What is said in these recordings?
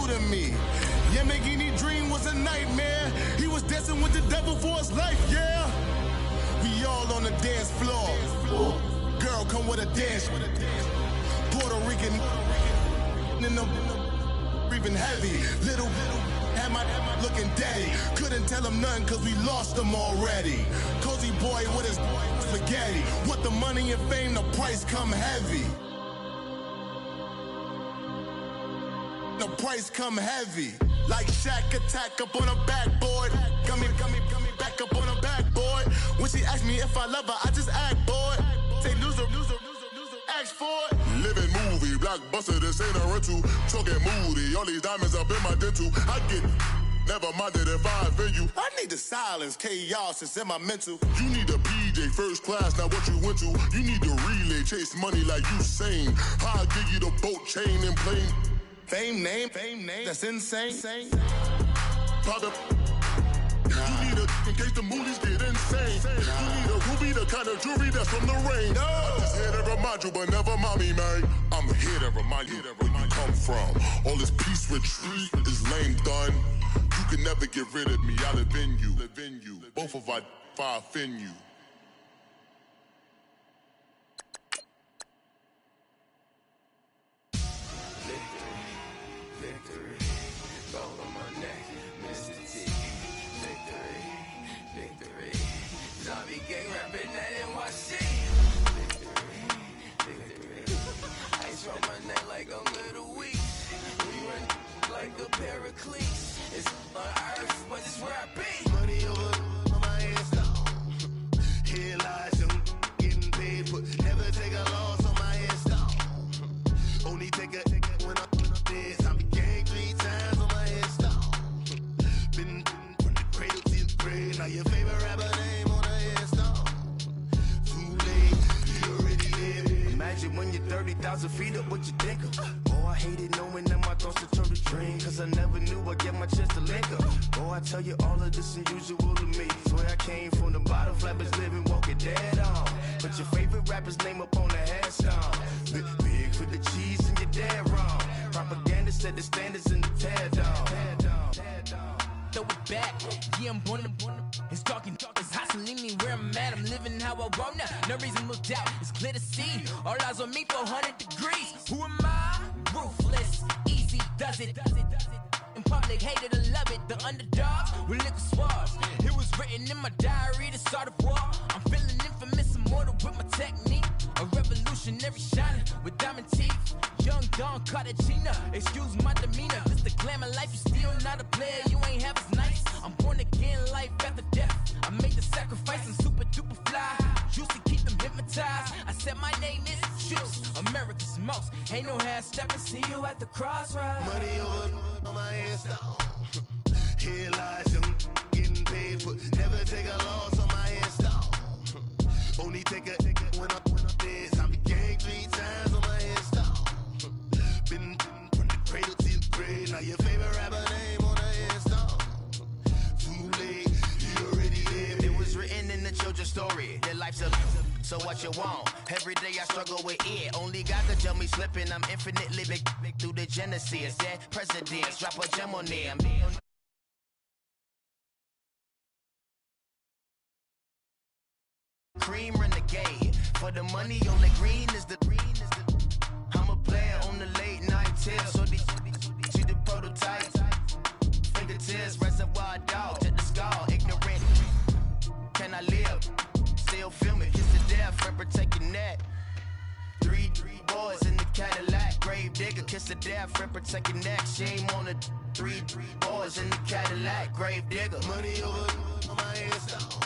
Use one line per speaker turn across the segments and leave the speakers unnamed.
new to me. Yamagini dream was a nightmare. He was dancing with the devil for his life, yeah. We all on the dance floor. Girl, come with a dance. Puerto Rican in the breathing heavy. Little had my looking daddy. Couldn't tell him nothing cause we lost him already. Cozy boy with his spaghetti. What the money and fame, the price come heavy. The price come heavy. Like Shaq attack up on a backboard. Got me back up on a backboard. When she asked me if I love her, I just act bored. Say loser, ask for it. Living movie, blockbuster, this ain't a rental. Talking moody, all these diamonds up in my dental. I get never minded if I offend you. I need the silence, chaos is in my mental. You need a PJ, first class, not what you went to. You need the relay, chase money like you sane. I'll give you the boat, chain, and plane. Fame name, that's insane. Pop up. You need a in case the movies get insane. You need a ruby, the kind of jewelry that's from the rain. I'm just here to remind you, but never mommy, man. I'm here to remind you where you come from. All this peace retreat is lame done. You can never get rid of me. I live in you. Both of our fire offend you.
Pericles, it's on earth, but it's where I be. Money over my head stone. Here lies them getting paid, but never take a loss on my head stone. Only take a when I'm dead. I be gang 3 times on my head stone. Been from the cradle to the grave. Now your favorite rapper name on the headstone. Too late, you already live. Imagine when you're 30,000 feet up, what you think of? Oh, I hated knowing that my thoughts to turn to dream, cause I never knew I'd get my chance to link up. Oh, I tell you all of this unusual to me. Swear I came from the bottom, flappers living, walking dead on. Put your favorite rapper's name up on the headstone. Big for the cheese and you're dead wrong. Propaganda set the standards in the tear down. Throw it back, yeah, I'm born to it's talking, it's hustling me where I'm at. I'm living how I want now. No reason to look doubt, it's clear to see. All eyes on me for 100 degrees. Who am I? Ruthless, easy does it. In public, hated to love it. The underdogs with liquor swabs. It was written in my diary to start a war. I'm feeling infamous, immortal with my technique. A revolutionary shining with diamond teeth. Young Don Cartagena, excuse my demeanor. This the glamour life, you still not a player. You ain't half as nice. I'm born again, life after death. I made the sacrifice and super duper fly. Used to keep them hypnotized. I said my name is Juice, America's most. Ain't no half stepping. See you at the crossroads. Money over on my headstone. Here lies them getting paid, but never take a loss on my headstone. Only take a when I'm dead. I be gang 3 times on my headstone. Been from the cradle to the grave. Now your favorite rapper name on the headstone. Too late, you already lived. It was written in the children's story. Their life's a so what you want? Every day I struggle with it. Only God could tell me slipping. I'm infinitely big through the genesis. Dead presidents, drop a gem on them. Cream renegade. For the money, only green is the. I'm a player on the late night tips. So these see the prototype. Fingertips, reservoir dog, check the skull. Ignorant. Can I live? Still feel me, kiss the death, friend protecting that. 3 boys in the Cadillac, grave digger, kiss the death, friend protecting that. Shame on the 3 boys in the Cadillac, grave digger. Money over on my headstone.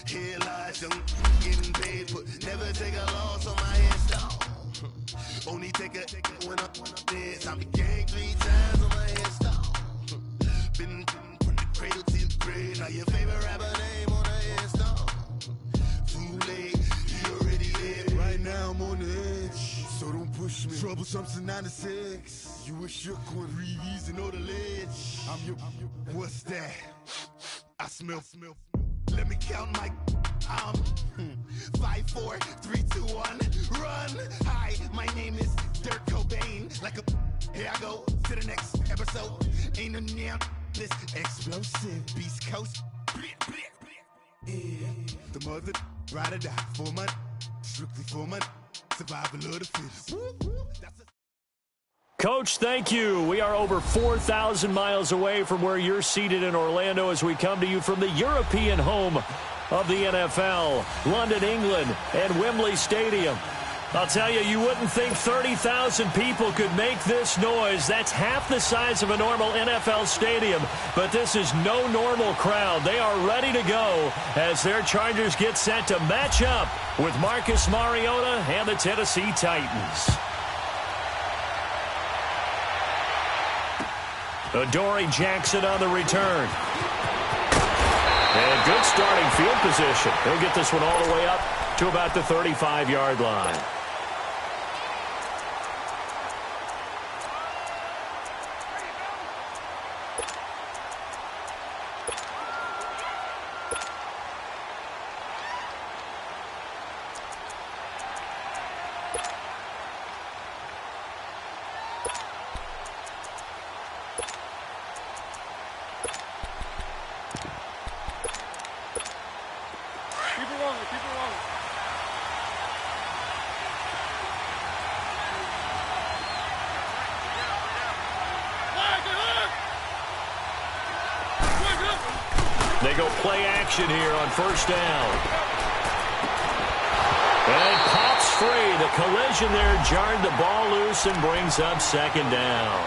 Here lies them getting paid, but never take a loss on my headstone. Only take a when I'm dead. I be gang 3 times on my headstone. Been from the cradle to the grave. Now your favorite rapper name on the headstone. Too late, you already lived. Right now I'm on the edge, so don't push me. Troublesome to 96. You a shook one, breathe easy, know the ledge. I'm your, what's that? I smell. Let me count my 5, 4, 3, 2, 1, run. Hi, my name is Dirk Cobain. Like a here I go to the next episode. Ain't no damn this explosive Beast Coast. Yeah, the mother ride or die for my strictly for my survival of the fittest.
Coach, thank you. We are over 4,000 miles away from where you're seated in Orlando as we come to you from the European home of the NFL, London, England, and Wembley Stadium. I'll tell you, you wouldn't think 30,000 people could make this noise. That's half the size of a normal NFL stadium, but this is no normal crowd. They are ready to go as their Chargers get set to match up with Marcus Mariota and the Tennessee Titans. Adoree Jackson on the return. And good starting field position. He'll get this one all the way up to about the 35-yard line. They go play action here on first down. And it pops free. The collision there jarred the ball loose and brings up second down.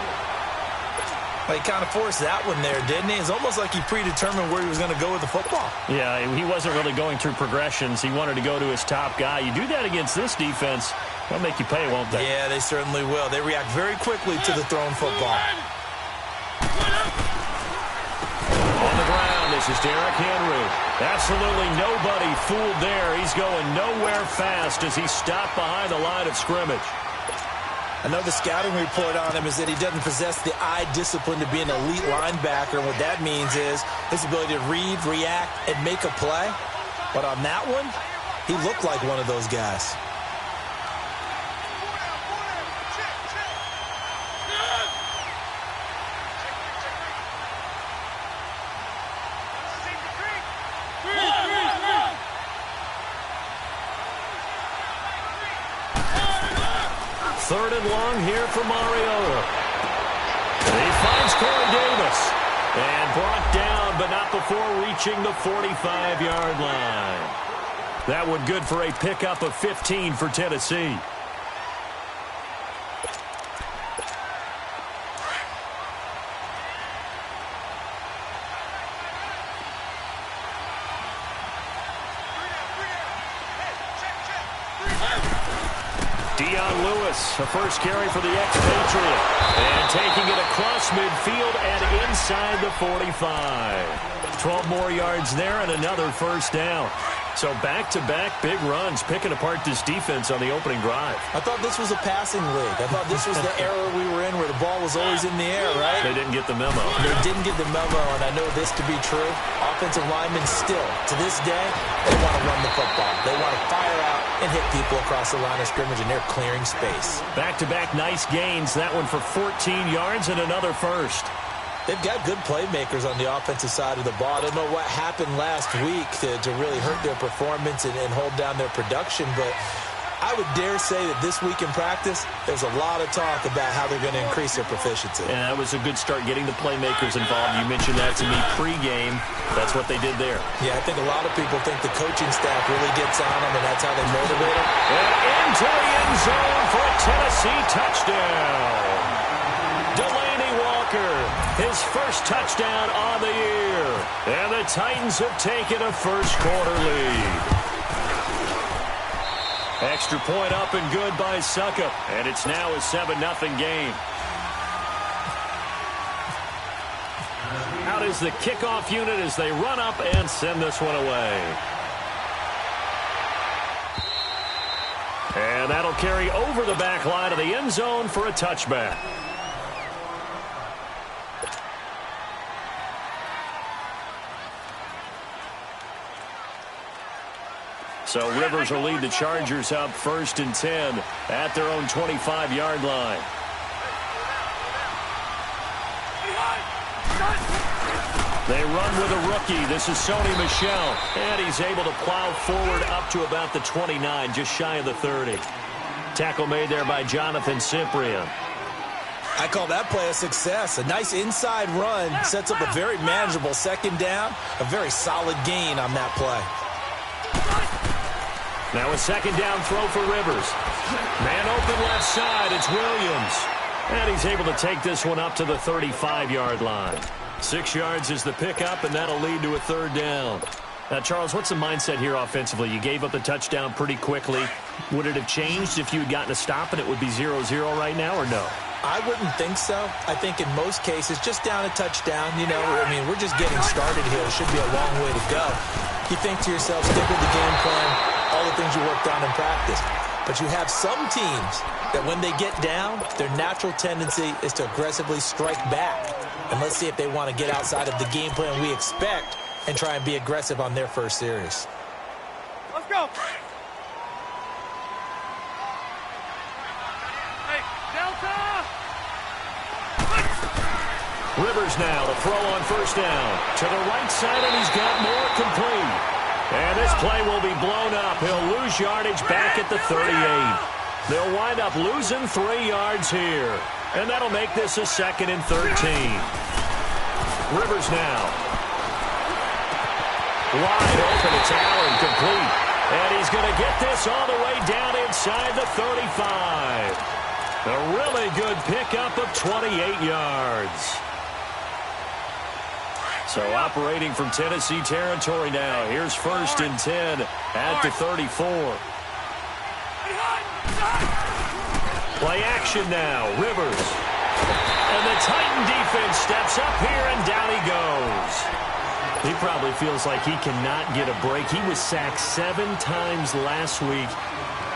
Well, he kind of forced that one there, didn't he? It's almost like he predetermined where he was going to go with the football.
Yeah, he wasn't really going through progressions. He wanted to go to his top guy. You do that against this defense, they'll make you pay, won't they?
Yeah, they certainly will. They react very quickly to the thrown football.
On the ground, this is Derrick Henry. Absolutely nobody fooled there. He's going nowhere fast as he's stopped behind the line of scrimmage.
I know the scouting report on him is that he doesn't possess the eye discipline to be an elite linebacker. And what that means is his ability to read, react, and make a play. But on that one, he looked like one of those guys.
Third and long here for Mariota. He finds Corey Davis. And brought down, but not before reaching the 45-yard line. That one good for a pickup of 15 for Tennessee. A first carry for the expatriate. And taking it across midfield and inside the 45. 12 more yards there and another first down. So back-to-back big runs, picking apart this defense on the opening drive.
I thought this was a passing league. I thought this was the era we were in where the ball was always in the air, right?
They didn't get the memo.
They didn't get the memo, and I know this to be true. Offensive linemen still, to this day, they want to run the football. They want to fire out and hit people across the line of scrimmage, and they're clearing space.
Back-to-back nice gains. That one for 14 yards and another first.
They've got good playmakers on the offensive side of the ball. I don't know what happened last week to really hurt their performance and hold down their production, but I would dare say that this week in practice, there's a lot of talk about how they're going to increase their proficiency.
And that was a good start getting the playmakers involved. You mentioned that to me pregame. That's what they did there.
Yeah, I think a lot of people think the coaching staff really gets on them, and that's how they motivate them.
And into the end zone for a Tennessee touchdown. His first touchdown on the year. And the Titans have taken a first-quarter lead. Extra point up and good by Succop. And it's now a 7-0 game. Out is the kickoff unit as they run up and send this one away. And that'll carry over the back line of the end zone for a touchback. So Rivers will lead the Chargers up 1st and 10 at their own 25-yard line. They run with a rookie. This is Sony Michel. And he's able to plow forward up to about the 29, just shy of the 30. Tackle made there by Jonathan Cyprien.
I call that play a success. A nice inside run sets up a very manageable second down. A very solid gain on that play.
Now a second down throw for Rivers. Man open left side. It's Williams. And he's able to take this one up to the 35-yard line. 6 yards is the pickup, and that'll lead to a third down. Now, Charles, what's the mindset here offensively? You gave up the touchdown pretty quickly. Would it have changed if you had gotten a stop and it would be 0-0 right now, or no?
I wouldn't think so. I think in most cases, just down a touchdown, you know, I mean, we're just getting started here. It should be a long way to go. You think to yourself, stick with the game plan, all the things you worked on in practice. But you have some teams that when they get down, their natural tendency is to aggressively strike back. And let's see if they want to get outside of the game plan we expect and try and be aggressive on their first series.
Let's go. Hey, Delta!
Rivers now to throw on first down. To the right side, and he's got more complete. And this play will be blown up. He'll lose yardage back at the 38. They'll wind up losing 3 yards here. And that'll make this a 2nd and 13. Rivers now. Wide open. It's Allen, complete. And he's going to get this all the way down inside the 35. A really good pickup of 28 yards. So operating from Tennessee territory now. Here's 1st and 10 at the 34. Play action now. Rivers. And the Titan defense steps up here, and down he goes. He probably feels like he cannot get a break. He was sacked 7 times last week.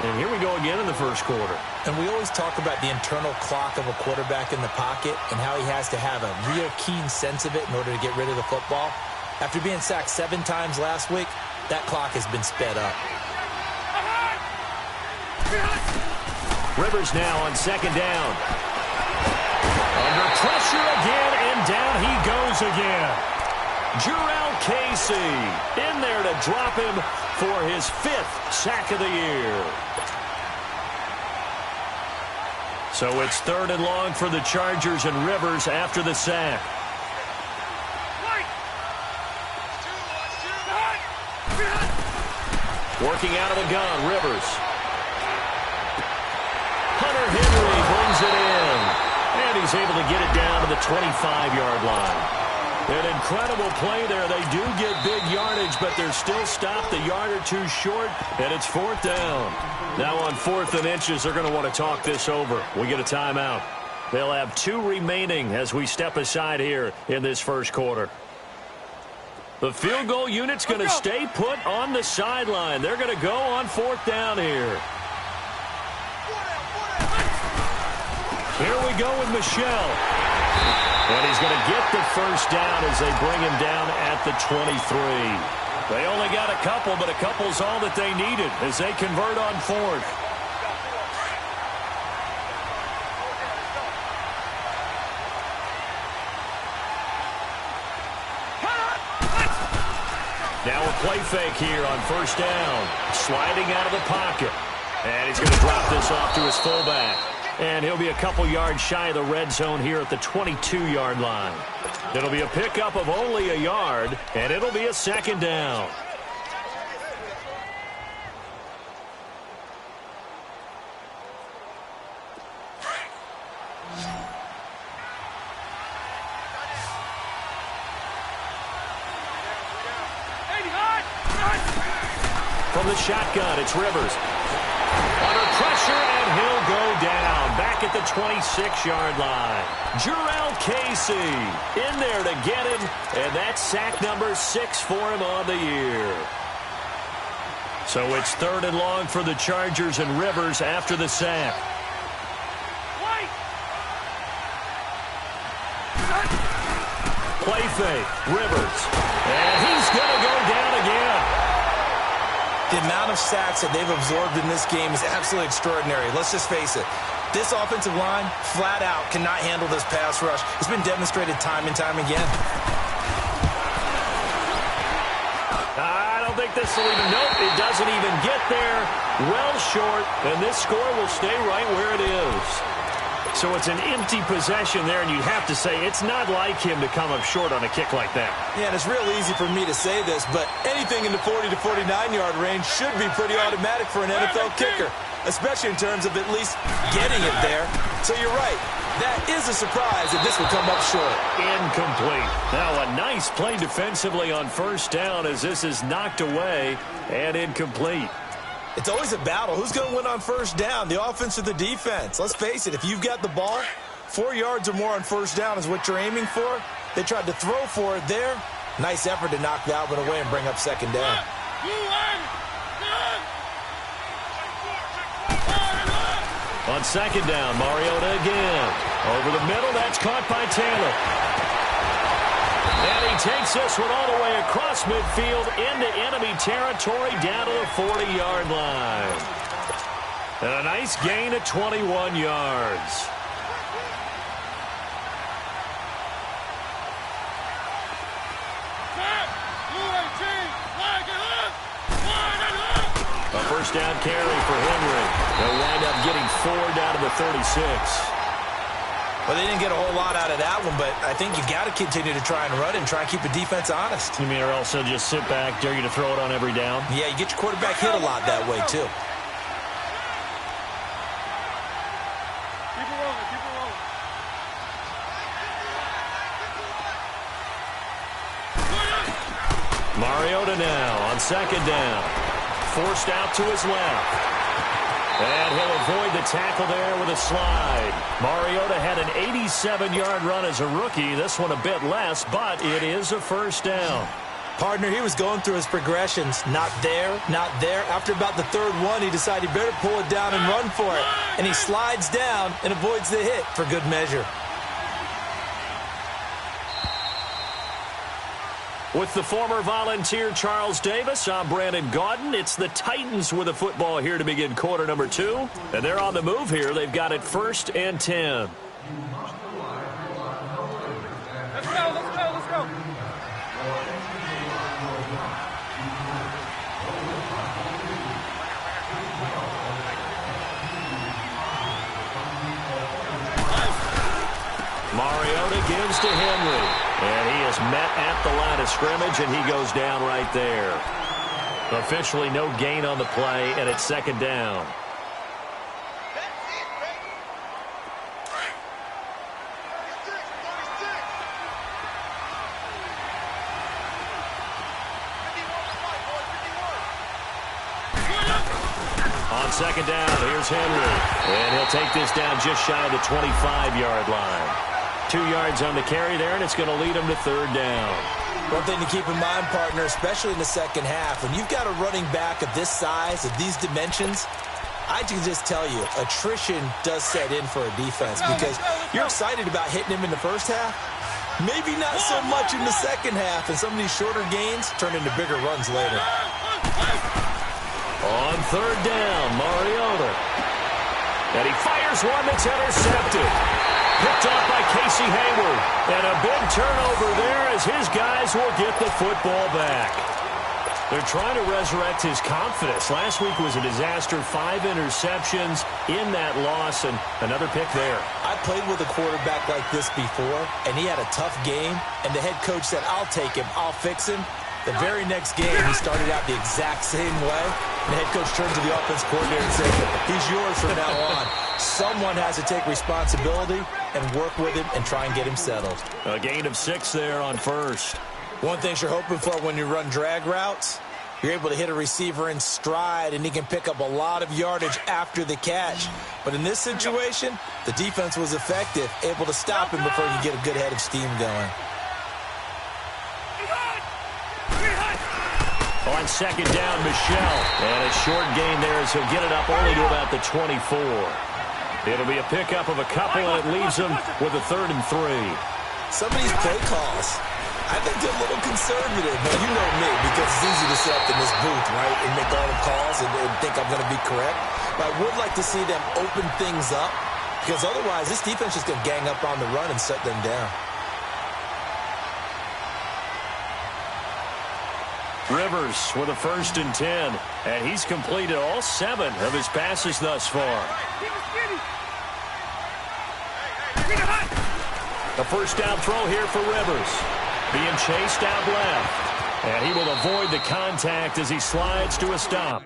And here we go again in the first quarter.
And we always talk about the internal clock of a quarterback in the pocket and how he has to have a real keen sense of it in order to get rid of the football. After being sacked 7 times last week, that clock has been sped up.
Rivers now on 2nd down. Under pressure again, and down he goes again. Jurrell Casey in there to drop him for his 5th sack of the year. So it's 3rd and long for the Chargers, and Rivers after the sack. Working out of the gun, Rivers. Hunter Henry brings it in. And he's able to get it down to the 25-yard line. An incredible play there. They do get big yardage, but they're still stopped a yard or two short, and it's 4th down. Now on 4th and inches, they're going to want to talk this over. We get a timeout. They'll have 2 remaining as we step aside here in this first quarter. The field goal unit's going to stay put on the sideline. They're going to go on 4th down here. Here we go with Michel. And he's going to get the first down as they bring him down at the 23. They only got a couple, but a couple's all that they needed as they convert on 4th. Now a play fake here on first down. Sliding out of the pocket. And he's going to drop this off to his fullback. And he'll be a couple yards shy of the red zone here at the 22-yard line. It'll be a pickup of only a yard, and it'll be a 2nd down. From the shotgun, it's Rivers. Under pressure, and he'll go down back at the 26-yard line. Jurrell Casey in there to get him, and that's sack number 6 for him on the year. So it's 3rd and long for the Chargers, and Rivers after the sack. Play fake, Rivers, and he's going to go down again.
The amount of sacks that they've absorbed in this game is absolutely extraordinary. Let's just face it. This offensive line, flat out, cannot handle this pass rush. It's been demonstrated time and time again.
this will even, nope, it doesn't even get there. Well short, and this score will stay right where it is. So it's an empty possession there, and you have to say it's not like him to come up short on a kick like that.
Yeah, and it's real easy for me to say this, but anything in the 40 to 49-yard range should be pretty automatic for an NFL kicker, especially in terms of at least getting it there. So you're right. That is a surprise that this would come up short.
Incomplete. Now a nice play defensively on first down as this is knocked away and incomplete.
It's always a battle. Who's going to win on first down, the offense or the defense? Let's face it, if you've got the ball, 4 yards or more on first down is what you're aiming for. They tried to throw for it there. Nice effort to knock that one away and bring up second down.
On second down, Mariota again. Over the middle, that's caught by Taylor. And he takes this one all the way across midfield into enemy territory down to the 40-yard line. And a nice gain of 21 yards. A first down carry for Henry. They'll wind up getting 4 down to the 36.
Well, they didn't get a whole lot out of that one, but I think you got to continue to try and run and try and keep the defense honest.
You mean, or also just sit back, dare you to throw it on every down?
Yeah, you get your quarterback hit a lot that way, too.
Keep it rolling, keep it rolling.
Mariota now on second down. Forced out to his left. And he'll avoid the tackle there with a slide. Mariota had an 87-yard run as a rookie. This one a bit less, but it is a first down.
Partner, he was going through his progressions. Not there, not there. After about the third one, he decided he better pull it down and run for it. And he slides down and avoids the hit for good measure.
With the former Volunteer Charles Davis, I'm Brandon Gaudin. It's the Titans with the football here to begin quarter number 2. And they're on the move here. They've got it 1st and 10.
Let's go, let's go, let's go.
Mariota gives to Henry. And he is met at the line of scrimmage, and he goes down right there. Officially no gain on the play, and it's second down. On second down, here's Henry. And he'll take this down just shy of the 25-yard line. 2 yards on the carry there, and it's going to lead him to third down.
One thing to keep in mind, partner, especially in the second half, when you've got a running back of this size, of these dimensions, I can just tell you, attrition does set in for a defense because you're excited about hitting him in the first half. Maybe not so much in the second half, and some of these shorter gains turn into bigger runs later.
On third down, Mariota. And he fires one that's intercepted. Picked off by Casey Hayward. And a big turnover there as his guys will get the football back. They're trying to resurrect his confidence. Last week was a disaster. 5 interceptions in that loss, and another pick there.
I played with a quarterback like this before, and he had a tough game, and the head coach said, I'll take him, I'll fix him. The very next game, he started out the exact same way. And the head coach turned to the offense coordinator and said, he's yours from now on. Someone has to take responsibility and work with him and try and get him settled.
A gain of 6 there on first.
One thing you're hoping for when you run drag routes, you're able to hit a receiver in stride, and he can pick up a lot of yardage after the catch. But in this situation, the defense was effective, able to stop him before he could get a good head of steam going.
On second down, Michelle. And a short gain there as he'll get it up only to about the 24. It'll be a pickup of a couple, and it leaves him with a 3rd and 3.
Some of these play calls, I think they're a little conservative. But you know me, because it's easy to sit up in this booth, right, and make all the calls and think I'm going to be correct. But I would like to see them open things up, because otherwise this defense is going to gang up on the run and shut them down.
Rivers with a 1st and 10. And he's completed all 7 of his passes thus far. The first down throw here for Rivers. Being chased out left. And he will avoid the contact as he slides to a stop.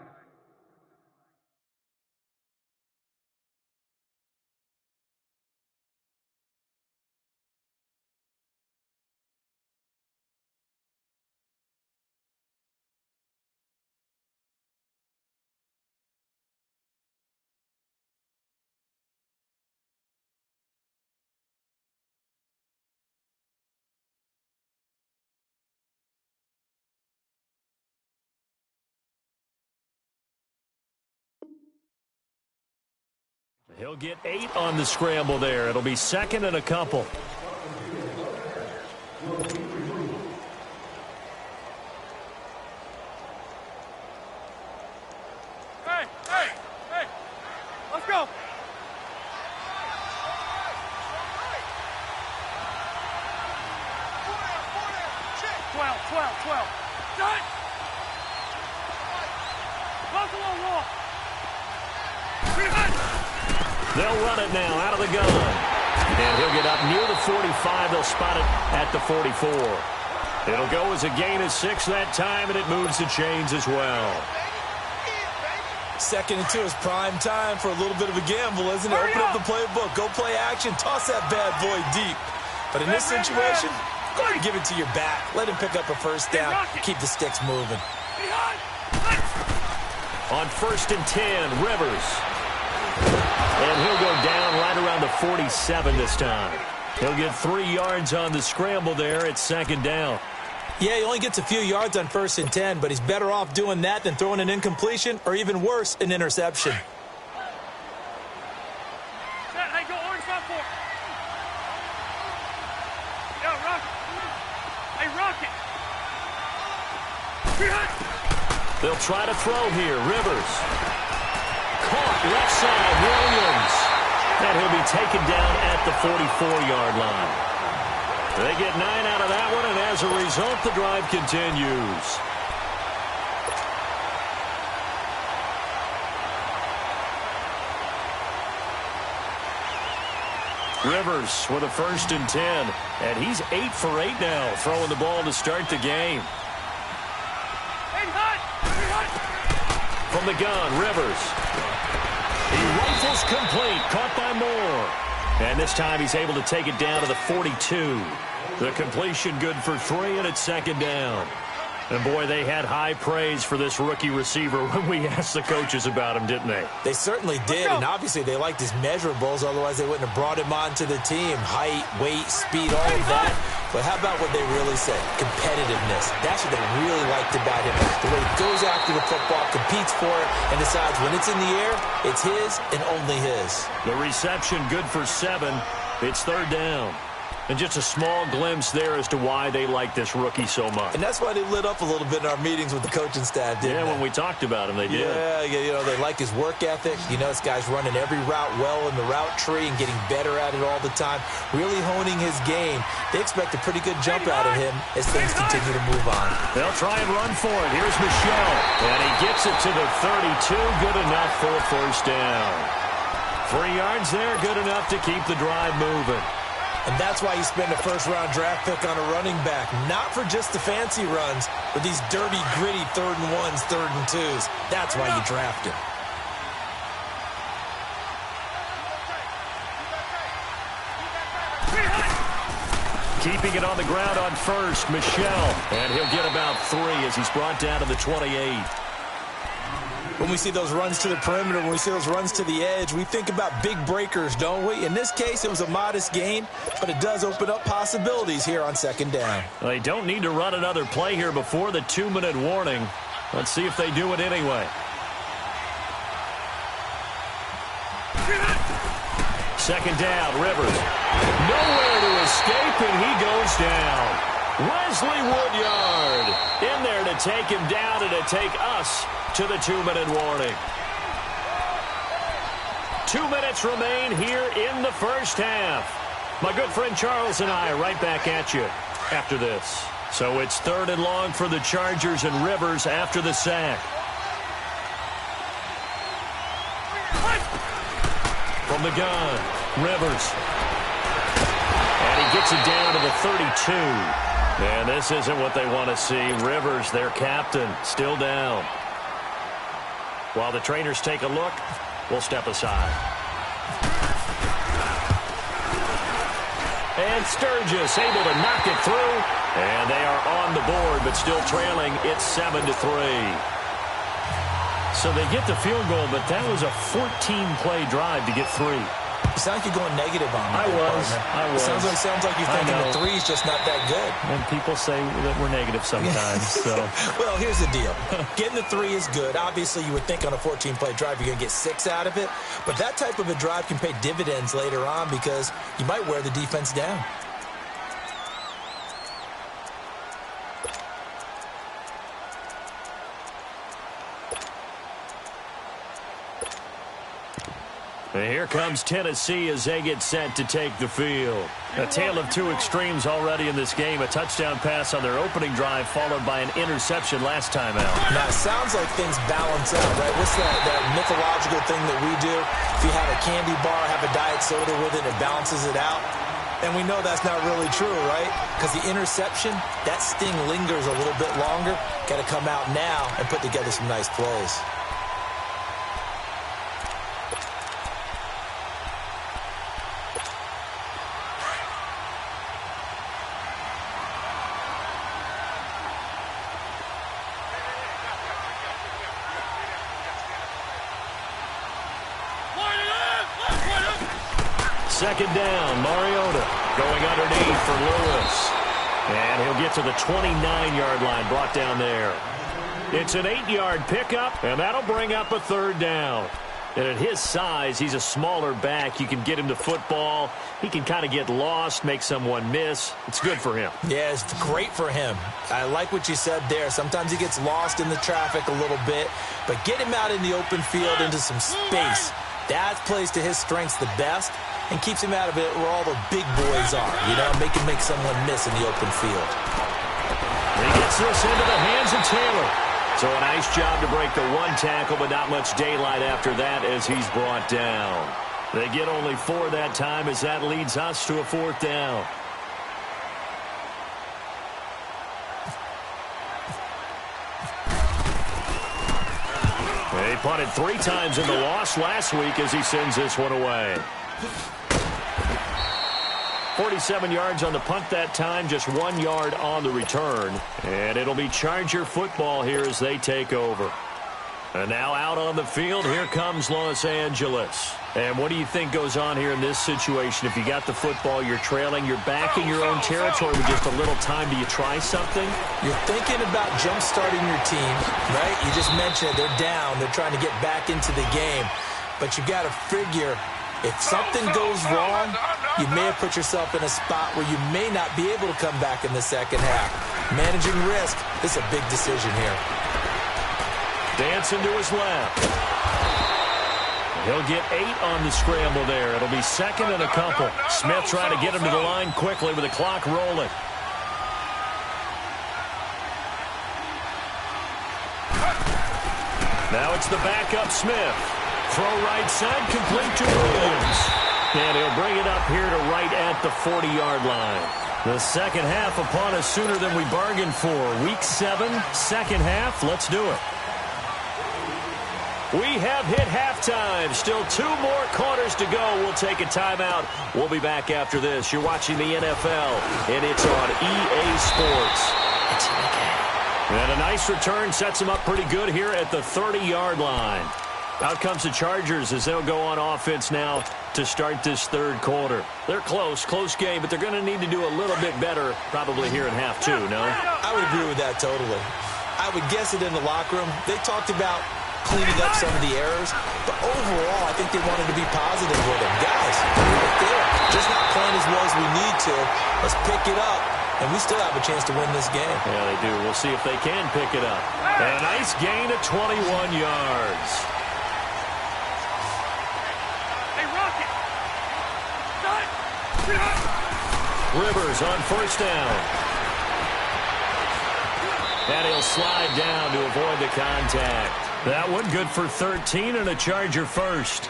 He'll get 8 on the scramble there. It'll be 2nd and a couple.
Hey, hey, hey. Let's go. 12. Done. Buffalo wall.
They'll run it now out of the gun. And he'll get up near the 45. They'll spot it at the 44. It'll go as a gain of 6 that time, and it moves the chains as well.
2nd and 2 is prime time for a little bit of a gamble, isn't it? Open up the playbook, go play action, toss that bad boy deep. But in this situation, go ahead and give it to your back. Let him pick up a 1st down. Keep the sticks moving.
On 1st and 10, Rivers. And he'll go down right around the 47 this time. He'll get 3 yards on the scramble there. It's 2nd down.
Yeah, he only gets a few yards on 1st and 10, but he's better off doing that than throwing an incompletion or even worse, an interception.
Hey, go orange 5-4. Yo, Rocket. Hey, Rocket.
They'll try to throw here. Rivers. Caught left side, Williams. And he'll be taken down at the 44-yard line. They get 9 out of that one, and as a result, the drive continues. Rivers with a 1st and 10, and he's 8 for 8 now, throwing the ball to start the game. From the gun, Rivers. He rifles complete, caught by Moore. And this time he's able to take it down to the 42. The completion good for 3, and it's 2nd down. And, boy, they had high praise for this rookie receiver when we asked the coaches about him, didn't they?
They certainly did, and obviously they liked his measurables. Otherwise, they wouldn't have brought him onto the team. Height, weight, speed, all of that. But how about what they really said? Competitiveness. That's what they really liked about him. The way he goes after the football, competes for it, and decides when it's in the air, it's his and only his.
The reception good for 7. It's 3rd down. And just a small glimpse there as to why they like this rookie so much.
And that's why they lit up a little bit in our meetings with the coaching staff, didn't they?
When we talked about him, they did.
Yeah, you know, they like his work ethic. You know, this guy's running every route well in the route tree and getting better at it all the time, really honing his game. They expect a pretty good jump out of him as things continue to move on.
They'll try and run for it. Here's Michelle. And he gets it to the 32. Good enough for a 1st down. 3 yards there, good enough to keep the drive moving.
And that's why you spend a 1st-round draft pick on a running back. Not for just the fancy runs, but these dirty, gritty 3rd and 1s, 3rd and 2s. That's why you draft him.
Keeping it on the ground on 1st, Michelle. And he'll get about 3 as he's brought down to the 28.
When we see those runs to the perimeter, when we see those runs to the edge, we think about big breakers, don't we? In this case, it was a modest gain, but it does open up possibilities here on 2nd down.
They don't need to run another play here before the 2-minute warning. Let's see if they do it anyway. 2nd down, Rivers. Nowhere to escape, and he goes down. Wesley Woodyard in there to take him down and to take us to the 2-minute warning. 2 minutes remain here in the 1st half. My good friend Charles and I right back at you after this. So it's 3rd and long for the Chargers and Rivers after the sack. From the gun, Rivers. And he gets it down to the 32. And this isn't what they want to see. Rivers, their captain, still down. While the trainers take a look, we'll step aside. And Sturgis able to knock it through. And they are on the board, but still trailing. It's 7-3. So they get the field goal, but that was a 14-play drive to get 3.
You sound like you're going negative on me.
I was.
It sounds like you're thinking the 3's just not that good.
And people say that we're negative sometimes. So.
Well, here's the deal. Getting the 3 is good. Obviously, you would think on a 14-play drive you're going to get 6 out of it. But that type of a drive can pay dividends later on because you might wear the defense down.
And here comes Tennessee as they get set to take the field. A tale of 2 extremes already in this game. A touchdown pass on their opening drive followed by an interception last time out.
Now, it sounds like things balance out, right? What's that mythological thing that we do? If you have a candy bar, have a diet soda with it, it balances it out. And we know that's not really true, right? Because the interception, that sting lingers a little bit longer. Got to come out now and put together some nice plays.
Second down, Mariota going underneath for Lewis. And he'll get to the 29-yard line, brought down there. It's an 8-yard pickup, and that'll bring up a 3rd down. And at his size, he's a smaller back. You can get him to football. He can kind of get lost, make someone miss. It's good for him.
Yeah, it's great for him. I like what you said there. Sometimes he gets lost in the traffic a little bit, but get him out in the open field into some space. That plays to his strengths the best and keeps him out of it where all the big boys are, you know, make someone miss in the open field.
He gets this into the hands of Taylor. So a nice job to break the 1 tackle, but not much daylight after that as he's brought down. They get only 4 that time as that leads us to a 4th down. He punted 3 times in the loss last week as he sends this one away. 47 yards on the punt that time, just 1 yard on the return. And it'll be Charger football here as they take over. And now out on the field, here comes Los Angeles. And what do you think goes on here in this situation? If you got the football, you're trailing, you're back in your own territory with just a little time. Do you try something?
You're thinking about jump-starting your team, right? You just mentioned it. They're down. They're trying to get back into the game. But you got to figure, if something goes wrong, you may have put yourself in a spot where you may not be able to come back in the second half. Managing risk is a big decision here.
Dancing to his left. He'll get 8 on the scramble there. It'll be 2nd and a couple. Smith trying to get him to the line quickly with the clock rolling. Now it's the backup Smith. Throw right side, complete to Williams. And he'll bring it up here to right at the 40-yard line. The second half upon us sooner than we bargained for. Week 7, second half. Let's do it. We have hit halftime. Still 2 more quarters to go. We'll take a timeout. We'll be back after this. You're watching the NFL, and it's on EA Sports. And a nice return sets them up pretty good here at the 30-yard line. Out comes the Chargers as they'll go on offense now to start this 3rd quarter. They're close game, but they're going to need to do a little bit better probably here in half 2, no?
I would agree with that totally. I would guess it in the locker room. They talked about cleaning up some of the errors, but overall, I think they wanted to be positive with them. Guys, right there, just not playing as well as we need to. Let's pick it up, and we still have a chance to win this game.
Yeah, they do. We'll see if they can pick it up. And a nice gain of 21 yards.
Hey, Rocket!
Rivers on 1st down. And he'll slide down to avoid the contact. That one good for 13 and a Charger first.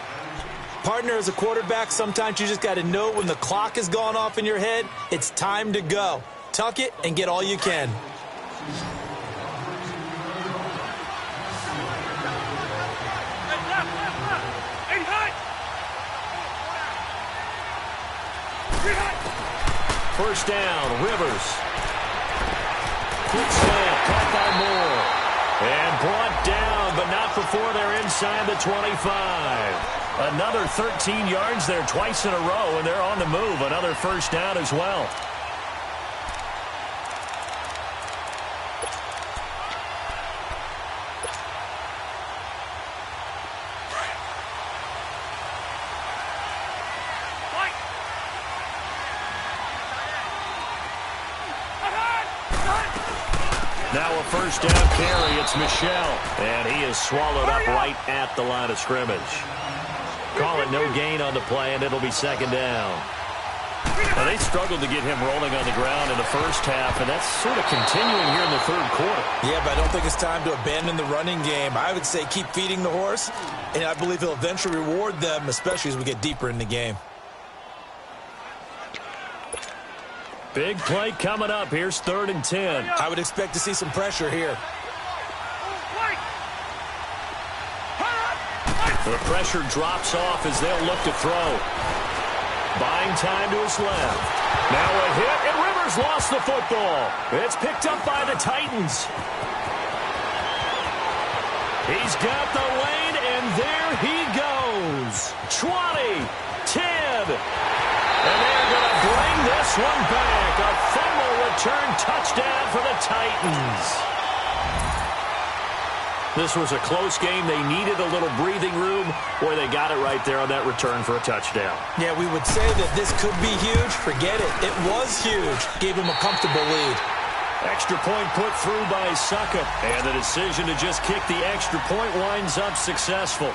Partner, as a quarterback, sometimes you just got to know when the clock has gone off in your head, it's time to go. Tuck it and get all you can.
First down, Rivers. Quick snap, caught by Moore. And brought down, but not before they're inside the 25. Another 13 yards there twice in a row, and they're on the move. Another first down as well. Now a first down carry, it's Michel. And he is swallowed up right at the line of scrimmage. Call it no gain on the play, and it'll be second down. Now they struggled to get him rolling on the ground in the first half, and that's sort of continuing here in the third quarter.
Yeah, but I don't think it's time to abandon the running game. I would say keep feeding the horse, and I believe he'll eventually reward them, especially as we get deeper in the game.
Big play coming up. Here's 3rd and 10.
I would expect to see some pressure here.
The pressure drops off as they'll look to throw. Buying time to his left. Now a hit, and Rivers lost the football. It's picked up by the Titans. He's got the lane, and there he goes. 20, 10. And they're going to bring this one back. A fumble return touchdown for the Titans. This was a close game. They needed a little breathing room, where they got it right there on that return for a touchdown.
Yeah, we would say that this could be huge. Forget it. It was huge. Gave him a comfortable lead.
Extra point put through by Suckup. And the decision to just kick the extra point winds up successful.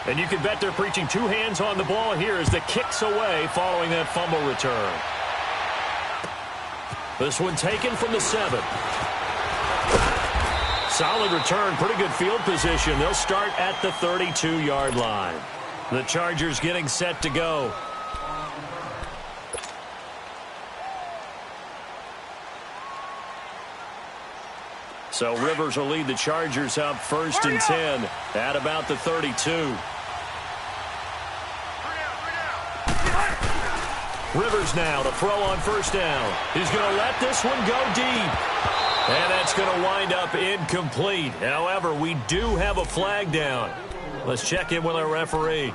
And you can bet they're preaching two hands on the ball here as the kick's away following that fumble return. This one taken from the 7. Solid return, pretty good field position. They'll start at the 32-yard line. The Chargers getting set to go. So Rivers will lead the Chargers up 1st and 10 at about the 32. Rivers now to throw on 1st down. He's going to let this one go deep. And that's going to wind up incomplete. However, we do have a flag down. Let's check in with our referee.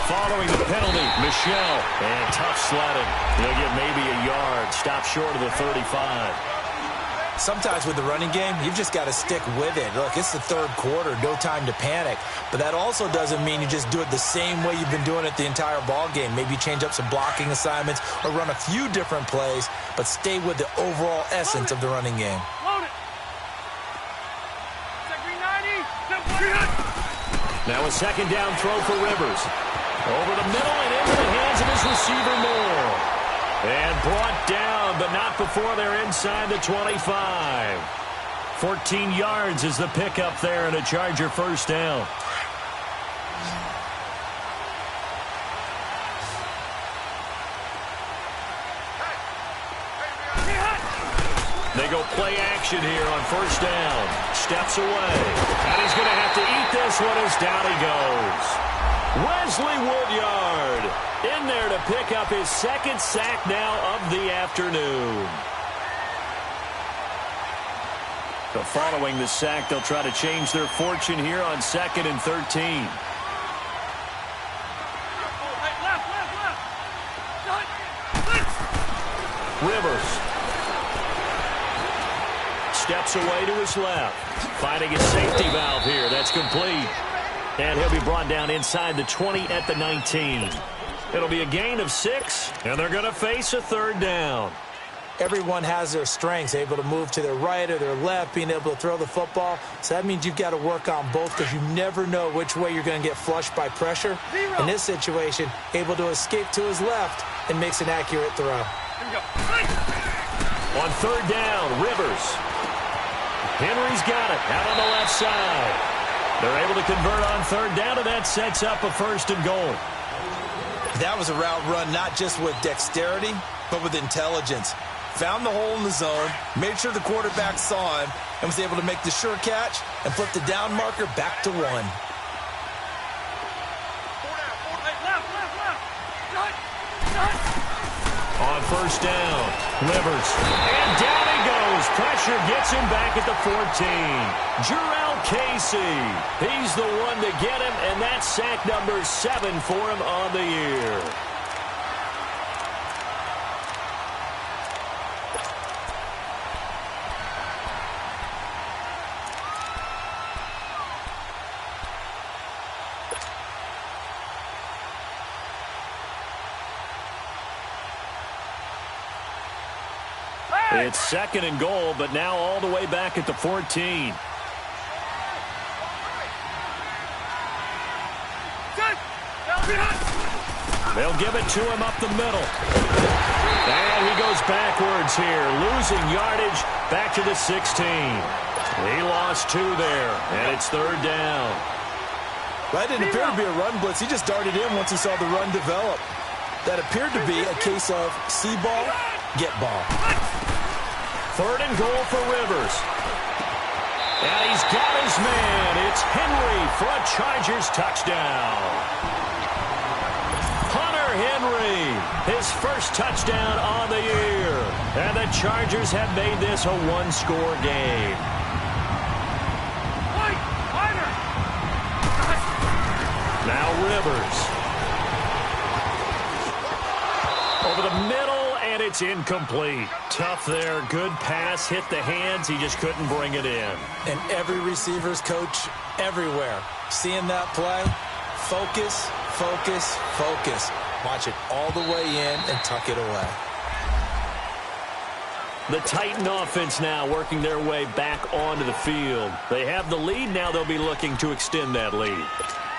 Following the penalty, Michel. And tough sledding. He'll get maybe a yard. Stop short of the 35.
Sometimes with the running game, you've just got to stick with it. Look, it's the 3rd quarter, no time to panic. But that also doesn't mean you just do it the same way you've been doing it the entire ball game. Maybe change up some blocking assignments or run a few different plays, but stay with the overall essence of the running game.
Now a 2nd down throw for Rivers. Over the middle and into the hands of his receiver, Moore. And brought down, but not before they're inside the 25. 14 yards is the pickup there, and a Charger 1st down. They go play action here on 1st down. Steps away. And he's going to have to eat this one as down he goes. Wesley Woodyard in there to pick up his 2nd sack now of the afternoon. So following the sack, they'll try to change their fortune here on 2nd and 13. Rivers steps away to his left, finding his safety valve here. That's complete. And he'll be brought down inside the 20 at the 19. It'll be a gain of 6, and they're going to face a 3rd down.
everyone has their strengths, able to move to their right or their left, being able to throw the football. So that means you've got to work on both because you never know which way you're going to get flushed by pressure. In this situation, able to escape to his left and makes an accurate throw.
Here we go.
On third down, Rivers. Henry's got it out on the left side. They're able to convert on third down, and that sets up a first and goal.
That was a route run not just with dexterity, but with intelligence. Found the hole in the zone, made sure the quarterback saw him, and was able to make the sure catch and flip the down marker back to 1.
On first down, Rivers. And down he goes. Pressure gets him back at the 14. Jarrell Casey. He's the one to get him, and that's sack number 7 for him on the year. It's second and goal, but now all the way back at the 14. They'll give it to him up the middle. And he goes backwards here, losing yardage back to the 16. He lost 2 there, and it's third down.
That didn't appear to be a run blitz. He just darted in once he saw the run develop. That appeared to be a case of see ball, get ball.
Third and goal for Rivers. And he's got his man. It's Henry for a Chargers touchdown. Hunter Henry, his first touchdown on the year. And the Chargers have made this a one-score game. Now Rivers. Over the middle, and it's incomplete. Tough there. Good pass. Hit the hands. He just couldn't bring it in.
And every receiver's coach everywhere. Seeing that play, focus, focus, focus. Watch it all the way in and tuck it away.
The Titan offense now working their way back onto the field. They have the lead. Now they'll be looking to extend that lead.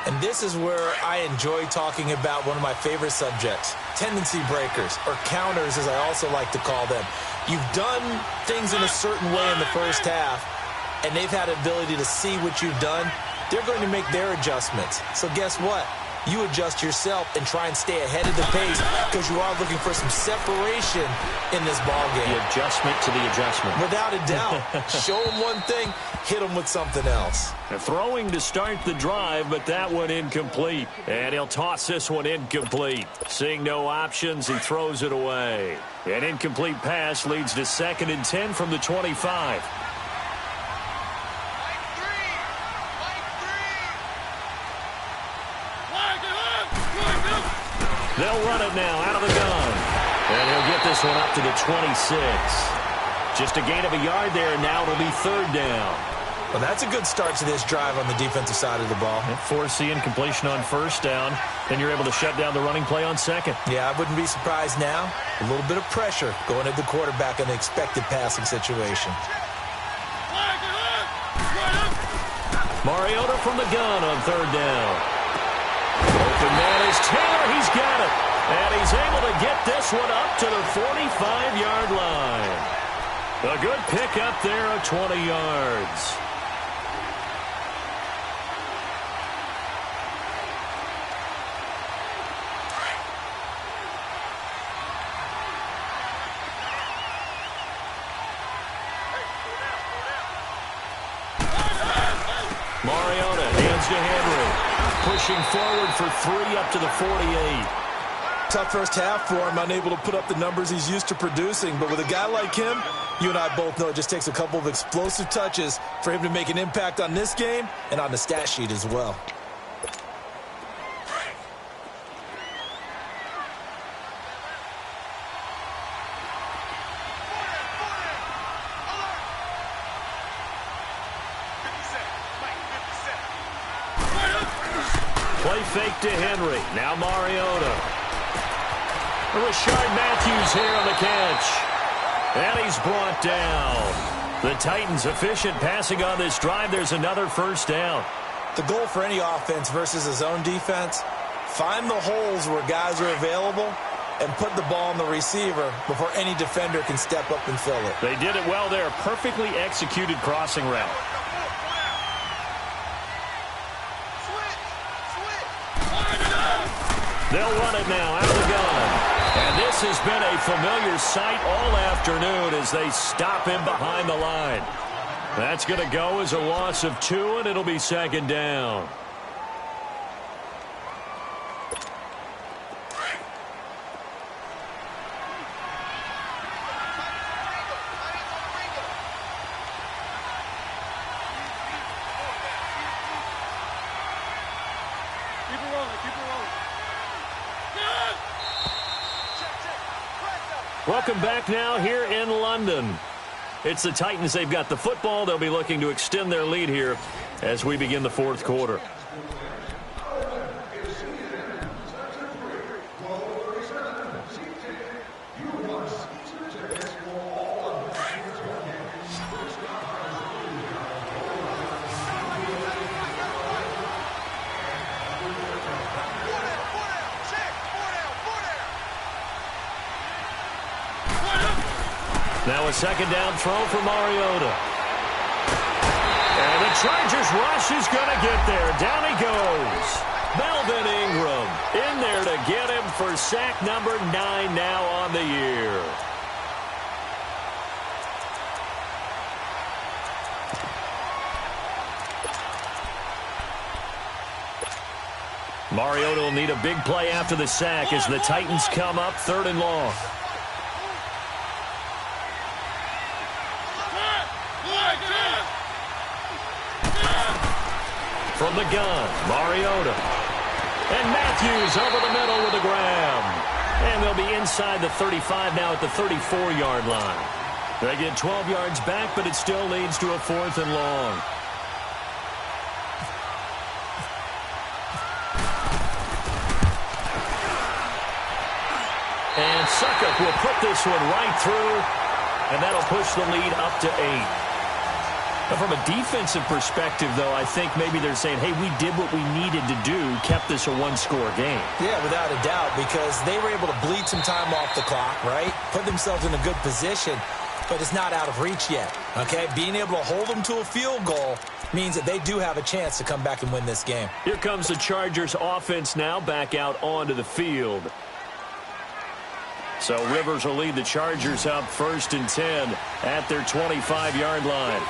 And this is where I enjoy talking about one of my favorite subjects, tendency breakers, or counters as I also like to call them. You've done things in a certain way in the first half, and they've had the ability to see what you've done. They're going to make their adjustments. So guess what? You adjust yourself and try and stay ahead of the pace because you are looking for some separation in this ballgame.
The adjustment to the adjustment.
Without a doubt. Show them one thing, hit them with something else.
Throwing to start the drive, but that one incomplete. And he'll toss this one incomplete. Seeing no options, he throws it away. An incomplete pass leads to 2nd and 10 from the 25. They'll run it now out of the gun. And he'll get this one up to the 26. Just a gain of a yard there, and now it'll be third down.
Well, that's a good start to this drive on the defensive side of the ball.
Force the incompletion on first down, then you're able to shut down the running play on second.
Yeah, I wouldn't be surprised now. A little bit of pressure going at the quarterback in the expected passing situation.
Mariota from the gun on third down. Open man is Taylor. He's got it. And he's able to get this one up to the 45-yard line. A good pickup there of 20 yards. Mariota hands to Henry. Pushing forward for 3 up to the 48.
Tough first half for him, unable to put up the numbers he's used to producing. But with a guy like him, you and I both know it just takes a couple of explosive touches for him to make an impact on this game and on the stat sheet as well.
Play fake to Henry. Now Mariota. Rashard Matthews here on the catch. And he's brought down. The Titans efficient passing on this drive. There's another first down.
The goal for any offense versus a zone defense, find the holes where guys are available and put the ball on the receiver before any defender can step up and fill it.
They did it well there. Perfectly executed crossing route. They'll run it now out of the gun. And this has been a familiar sight all afternoon as they stop him behind the line. That's going to go as a loss of 2, and it'll be second down. Welcome back now here in London. It's the Titans. They've got the football. They'll be looking to extend their lead here as we begin the fourth quarter. Now a second down throw for Mariota. And the Chargers rush is going to get there. Down he goes. Melvin Ingram in there to get him for sack number 9 now on the year. Mariota will need a big play after the sack as the Titans come up 3rd and long. From the gun, Mariota. And Matthews over the middle with a grab. And they'll be inside the 35 now at the 34-yard line. They get 12 yards back, but it still leads to a 4th and long. And Suckup will put this one right through, and that'll push the lead up to 8. From a defensive perspective, though, I think maybe they're saying, hey, we did what we needed to do, kept this a one-score game. Yeah, without a doubt, because they were able to bleed some time off the clock, right? Put themselves in a good position, but it's not out of reach yet, okay? Being able to hold them to a field goal means that they do have a chance to come back and win this game. Here comes the Chargers offense now back out onto the field. So Rivers will lead the Chargers up 1st and 10 at their 25-yard line.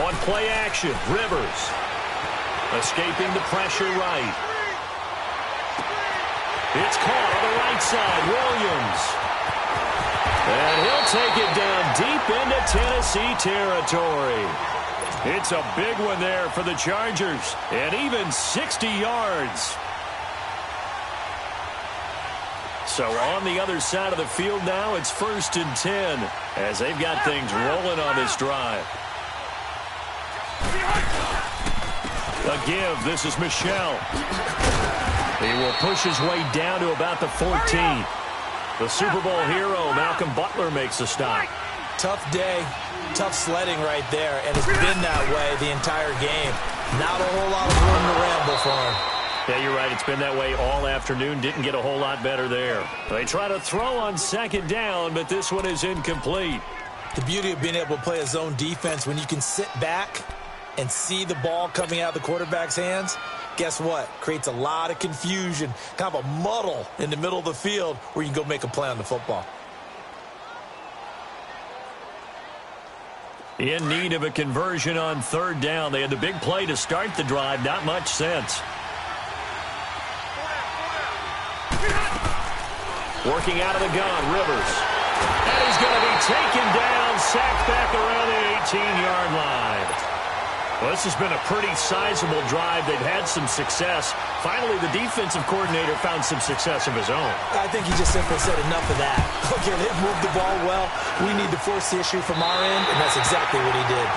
On play action, Rivers escaping the pressure right. It's caught on the right side, Williams. And he'll take it down deep into Tennessee territory. It's a big one there for the Chargers, and even 60 yards. So on the other side of the field now, it's 1st and 10 as they've got things rolling on this drive. A give. This is Michel. He will push his way down to about the 14. The Super Bowl hero, Malcolm Butler, makes a stop. Tough day, tough sledding right there, and it's been that way the entire game. Not a whole lot of room to ramble for him. Yeah, you're right. It's been that way all afternoon. Didn't get a whole lot better there. They try to throw on 2nd down, but this one is incomplete. The beauty of being able to play a zone defense when you can sit back and see the ball coming out of the quarterback's hands, guess what? Creates a lot of confusion, kind of a muddle in the middle of the field where you can go make a play on the football. In need of a conversion on 3rd down. They had the big play to start the drive. Not much sense. Working out of the gun, Rivers. And he's going to be taken down, sacked back around the 18-yard line. Well, this has been a pretty sizable drive. They've had some success. Finally, the defensive coordinator found some success of his own.
I think he just simply said enough of that. Okay, they've moved the ball well. We need to force the issue from our end, and that's exactly what he did.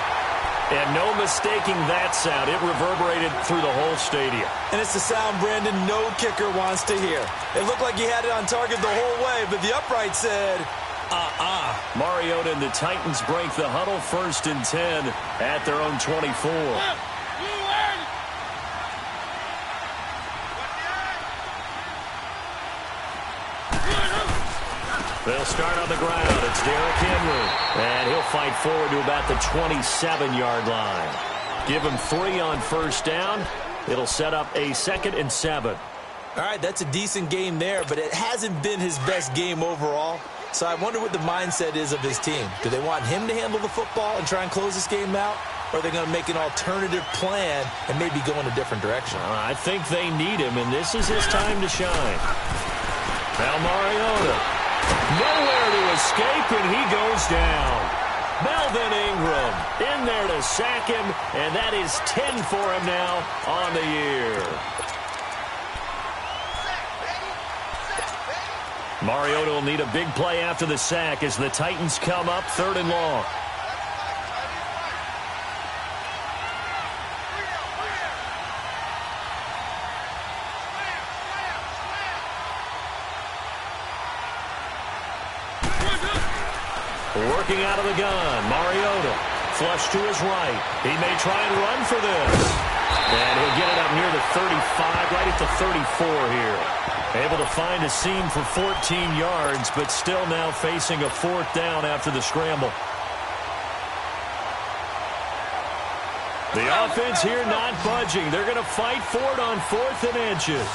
And no mistaking that sound. It reverberated through the whole stadium.
And it's the sound, Brandon, no kicker wants to hear. It looked like he had it on target the whole way, but the upright said,
Mariota and the Titans break the huddle, 1st and 10 at their own 24. They'll start on the ground. It's Derrick Henry. And he'll fight forward to about the 27-yard line. Give him 3 on 1st down. It'll set up a 2nd and 7.
All right, that's a decent game there, but it hasn't been his best game overall. So I wonder what the mindset is of his team. Do they want him to handle the football and try and close this game out? Or are they going to make an alternative plan and maybe go in a different direction?
I think they need him, and this is his time to shine. Now Mariota. Nowhere to escape, and he goes down. Melvin Ingram in there to sack him, and that is 10 for him now on the year. Mariota will need a big play after the sack as the Titans come up 3rd and long. Working out of the gun, Mariota. Flush to his right. He may try and run for this. And he'll get it up near the 35, right at the 34 here. Able to find a seam for 14 yards, but still now facing a 4th down after the scramble. The offense here not budging. They're going to fight for it on 4th and inches.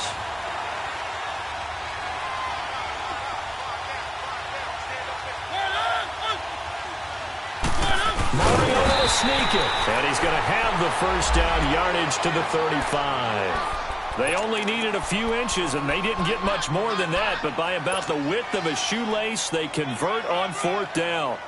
Mariota sneak it. And he's going to have the 1st down, yardage to the 35. They only needed a few inches, and they didn't get much more than that, but by about the width of a shoelace, they convert on 4th down.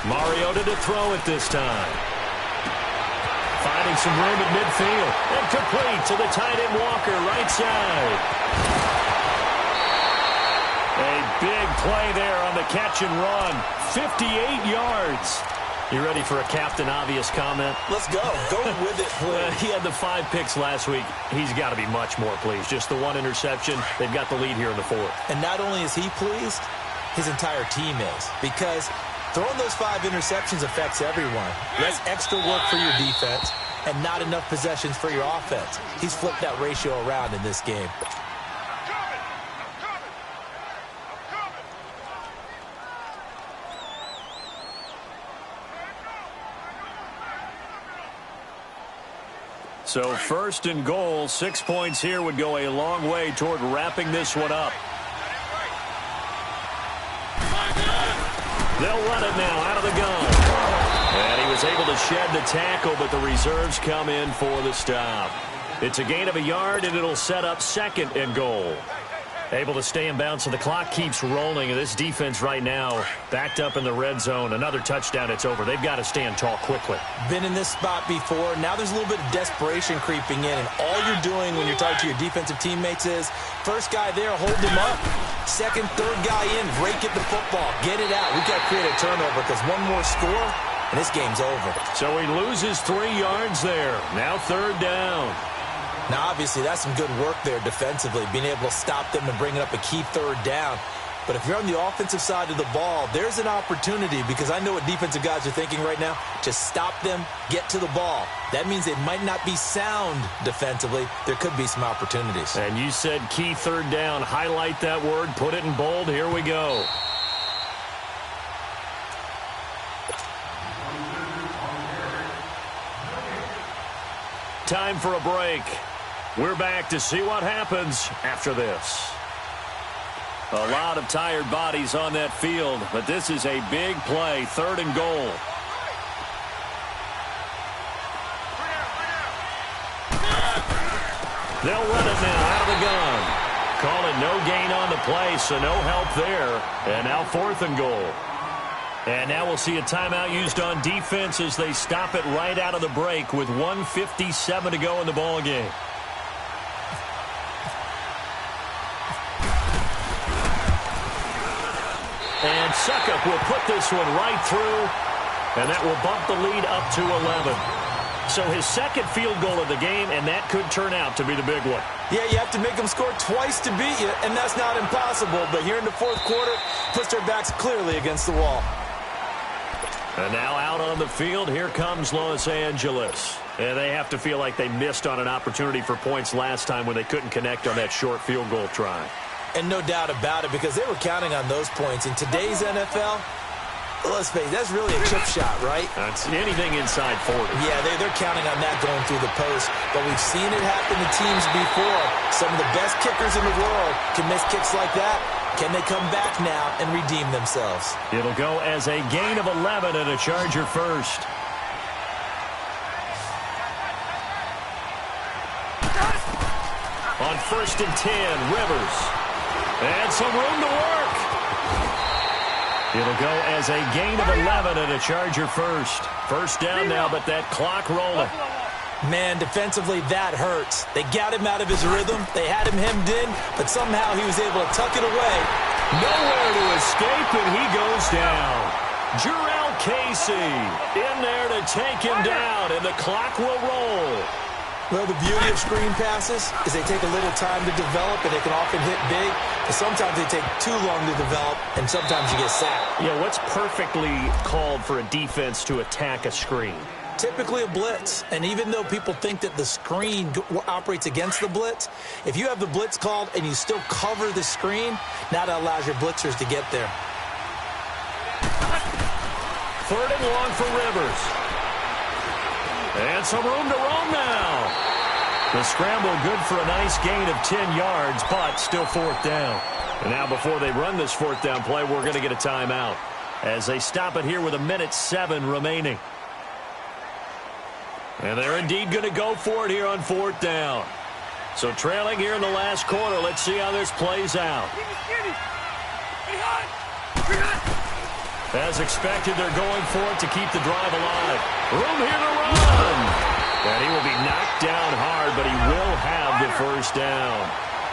Mariota to throw it this time. Finding some room at midfield. And complete to the tight end Walker, right side. A big play there on the catch and run. 58 yards. You ready for a Captain Obvious comment?
Let's go. Go with it, please.
He had the 5 picks last week. He's got to be much more pleased. Just the 1 interception. They've got the lead here in the 4th.
And not only is he pleased, his entire team is. Because throwing those 5 interceptions affects everyone. Less extra work for your defense and not enough possessions for your offense. He's flipped that ratio around in this game.
So 1st and goal, 6 points here would go a long way toward wrapping this one up. They'll run it now out of the gun. And he was able to shed the tackle, but the reserves come in for the stop. It's a gain of a yard, and it'll set up 2nd and goal. Able to stay in bounds, so the clock keeps rolling. And this defense right now backed up in the red zone. Another touchdown, it's over. They've got to stand tall quickly.
Been in this spot before. Now there's a little bit of desperation creeping in. And all you're doing when you're talking to your defensive teammates is, first guy there, hold him up. Second, third guy in, break it the football. Get it out. We've got to create a turnover because one more score, and this game's over.
So he loses 3 yards there. Now 3rd down.
Now, obviously, that's some good work there defensively, being able to stop them and bringing up a key 3rd down. But if you're on the offensive side of the ball, there's an opportunity because I know what defensive guys are thinking right now. Just stop them, get to the ball. That means they might not be sound defensively. There could be some opportunities.
And you said key 3rd down. Highlight that word. Put it in bold. Here we go. Time for a break. We're back to see what happens after this. A lot of tired bodies on that field, but this is a big play, 3rd and goal. They'll run it now out of the gun. Calling no gain on the play, so no help there. And now 4th and goal. And now we'll see a timeout used on defense as they stop it right out of the break with 1:57 to go in the ball game. And Suckup will put this one right through, and that will bump the lead up to 11. So his second field goal of the game, and that could turn out to be the big one.
Yeah, you have to make them score twice to beat you, and that's not impossible. But here in the 4th quarter, puts their backs clearly against the wall.
And now out on the field, here comes Los Angeles. And they have to feel like they missed on an opportunity for points last time when they couldn't connect on that short field goal try.
And no doubt about it, because they were counting on those points. In today's NFL, let's face it, that's really a chip shot, right?
That's anything inside 40.
Yeah, they're counting on that going through the post. But we've seen it happen to teams before. Some of the best kickers in the world can miss kicks like that. Can they come back now and redeem themselves?
It'll go as a gain of 11 and a Charger first. On 1st and 10, Rivers. And some room to work. It'll go as a gain of 11 and a Charger first. First down now, but that clock rolling.
Man, defensively, that hurts. They got him out of his rhythm. They had him hemmed in, but somehow he was able to tuck it away.
Nowhere to escape, and he goes down. Jurrell Casey in there to take him down, and the clock will roll.
Well, the beauty of screen passes is they take a little time to develop, and they can often hit big. But sometimes they take too long to develop, and sometimes you get sacked.
Yeah, what's perfectly called for a defense to attack a screen?
Typically a blitz, and even though people think that the screen operates against the blitz, if you have the blitz called and you still cover the screen, now that allows your blitzers to get there.
3rd and long for Rivers. And some room to roam now. The scramble good for a nice gain of 10 yards, but still 4th down. And now before they run this 4th down play, we're going to get a timeout as they stop it here with 1:07 remaining. And they're indeed going to go for it here on 4th down. So trailing here in the last quarter. Let's see how this plays out. As expected, they're going for it to keep the drive alive. Room here to run. And he will be knocked down hard, but he will have the first down.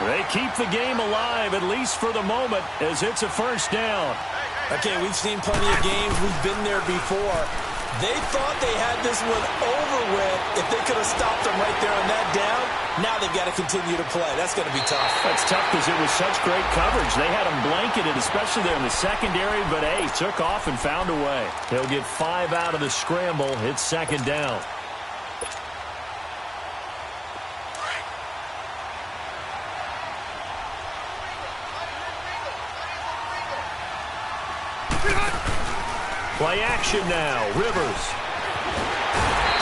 They keep the game alive, at least for the moment, as it's a first down.
Okay, we've seen plenty of games. We've been there before. They thought they had this one over with. If they could have stopped them right there on that down, now they've got to continue to play. That's going to be tough.
That's tough because it was such great coverage. They had them blanketed, especially there in the secondary, but, hey, took off and found a way. They'll get 5 out of the scramble. It's 2nd down. Play action now. Rivers.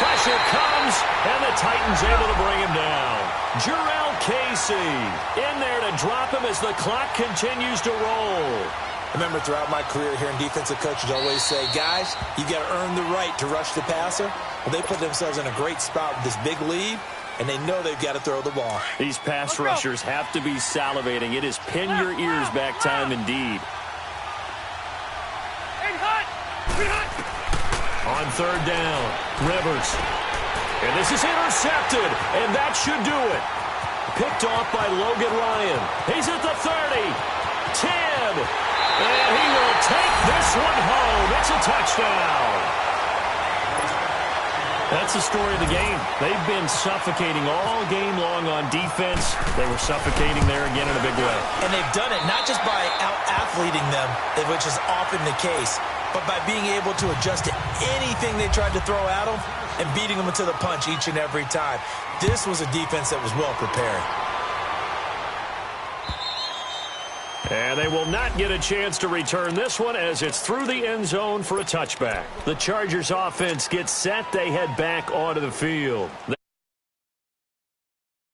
Pressure comes, and the Titans able to bring him down. Jurrell Casey in there to drop him as the clock continues to roll.
I remember throughout my career hearing defensive coaches always say, guys, you got to earn the right to rush the passer. Well, they put themselves in a great spot with this big lead, and they know they've got to throw the ball.
These pass rushers have to be salivating. It is pin your ears back time indeed. On 3rd down, Rivers. And this is intercepted, and that should do it. Picked off by Logan Ryan. He's at the 30, 10, and he will take this one home. It's a touchdown. That's the story of the game. They've been suffocating all game long on defense. They were suffocating there again in a big way.
And they've done it not just by out-athleting them, which is often the case, but by being able to adjust to anything they tried to throw at them and beating them into the punch each and every time. This was a defense that was well prepared.
And they will not get a chance to return this one as it's through the end zone for a touchback. The Chargers offense gets set. They head back onto the field.